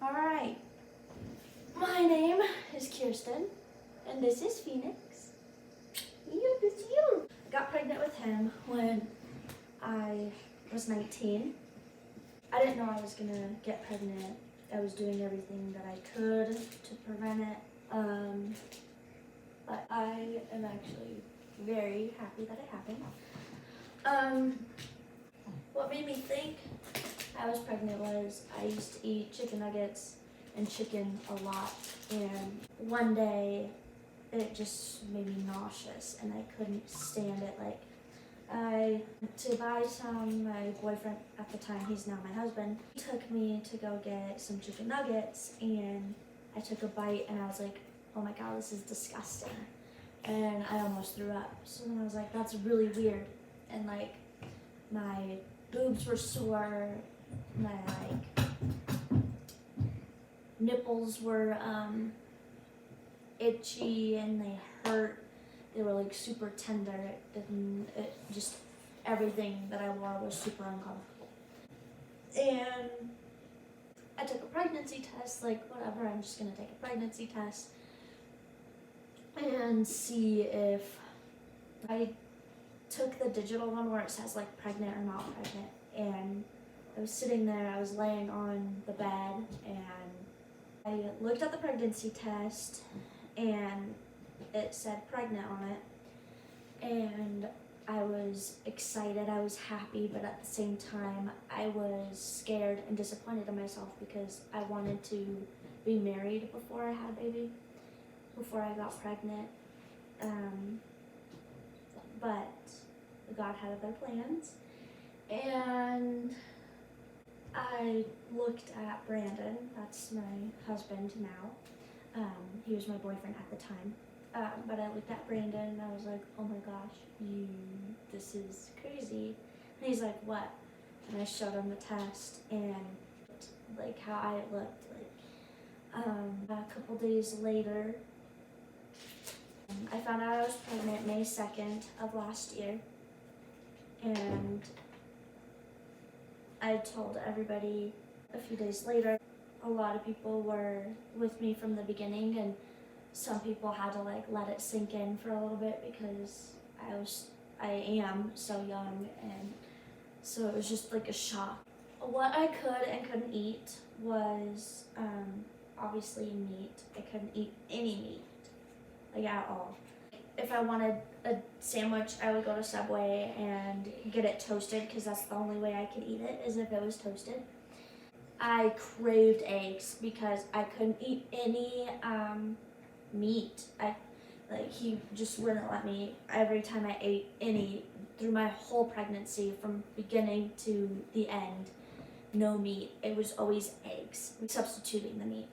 Alright, my name is Kirsten, and this is Phoenix. It's you. I got pregnant with him when I was 19. I didn't know I was gonna get pregnant. I was doing everything that I could to prevent it. But I am actually very happy that it happened. What made me think I was pregnant was I used to eat chicken nuggets and chicken a lot, and one day it just made me nauseous and I couldn't stand it. Like, I to buy some, my boyfriend at the time, he's now my husband, he took me to go get some chicken nuggets, and I took a bite and I was like, oh my god, this is disgusting, and I almost threw up. So then I was like, that's really weird, and like my boobs were sore, my nipples were itchy and they hurt. They were like super tender. It just everything that I wore was super uncomfortable. And I took a pregnancy test, like whatever, I'm just gonna take a pregnancy test and see if I took the digital one where it says like pregnant or not pregnant, and I was sitting there, I was laying on the bed, and I looked at the pregnancy test and it said pregnant on it, and I was excited, I was happy, but at the same time I was scared and disappointed in myself because I wanted to be married before I had a baby, before I got pregnant. But God had other plans, and I looked at Brandon, that's my husband now. He was my boyfriend at the time. But I looked at Brandon and I was like, oh my gosh, this is crazy. And he's like, what? And I showed him the test and like how I looked. Like, a couple days later, I found out I was pregnant May 2nd of last year, and I told everybody a few days later. A lot of people were with me from the beginning, and some people had to like let it sink in for a little bit because I am so young, and so it was just like a shock. What I could and couldn't eat was obviously meat. I couldn't eat any meat, like at all. If I wanted a sandwich, I would go to Subway and get it toasted because that's the only way I could eat it, is if it was toasted. I craved eggs because I couldn't eat any meat. He just wouldn't let me. Every time I ate any, through my whole pregnancy, from beginning to the end, no meat. It was always eggs, substituting the meat.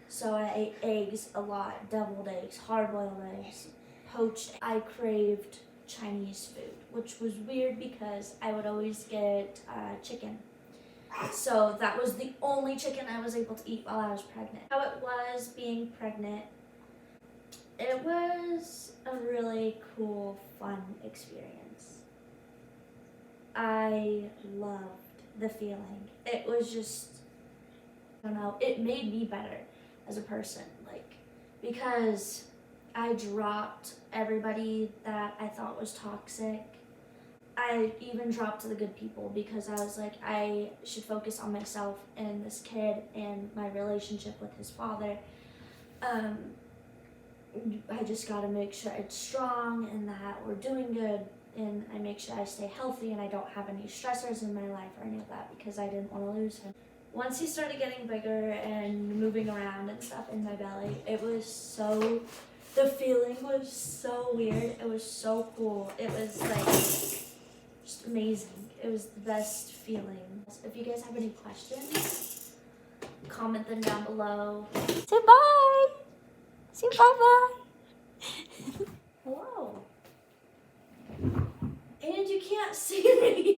So I ate eggs a lot, deviled eggs, hard-boiled eggs, poached. I craved Chinese food, which was weird because I would always get chicken. So that was the only chicken I was able to eat while I was pregnant. How it was being pregnant, it was a really cool, fun experience. I loved the feeling. It was just, I don't know, it made me better as a person, like, because I dropped everybody that I thought was toxic. I even dropped the good people because I was like, I should focus on myself and this kid and my relationship with his father. I just gotta make sure it's strong and that we're doing good, and I make sure I stay healthy and I don't have any stressors in my life or any of that because I didn't want to lose him. Once he started getting bigger and moving around and stuff in my belly, the feeling was so weird. It was so cool. It was like just amazing. It was the best feeling. If you guys have any questions, comment them down below. Say bye. Say bye-bye. Hello. And you can't see me.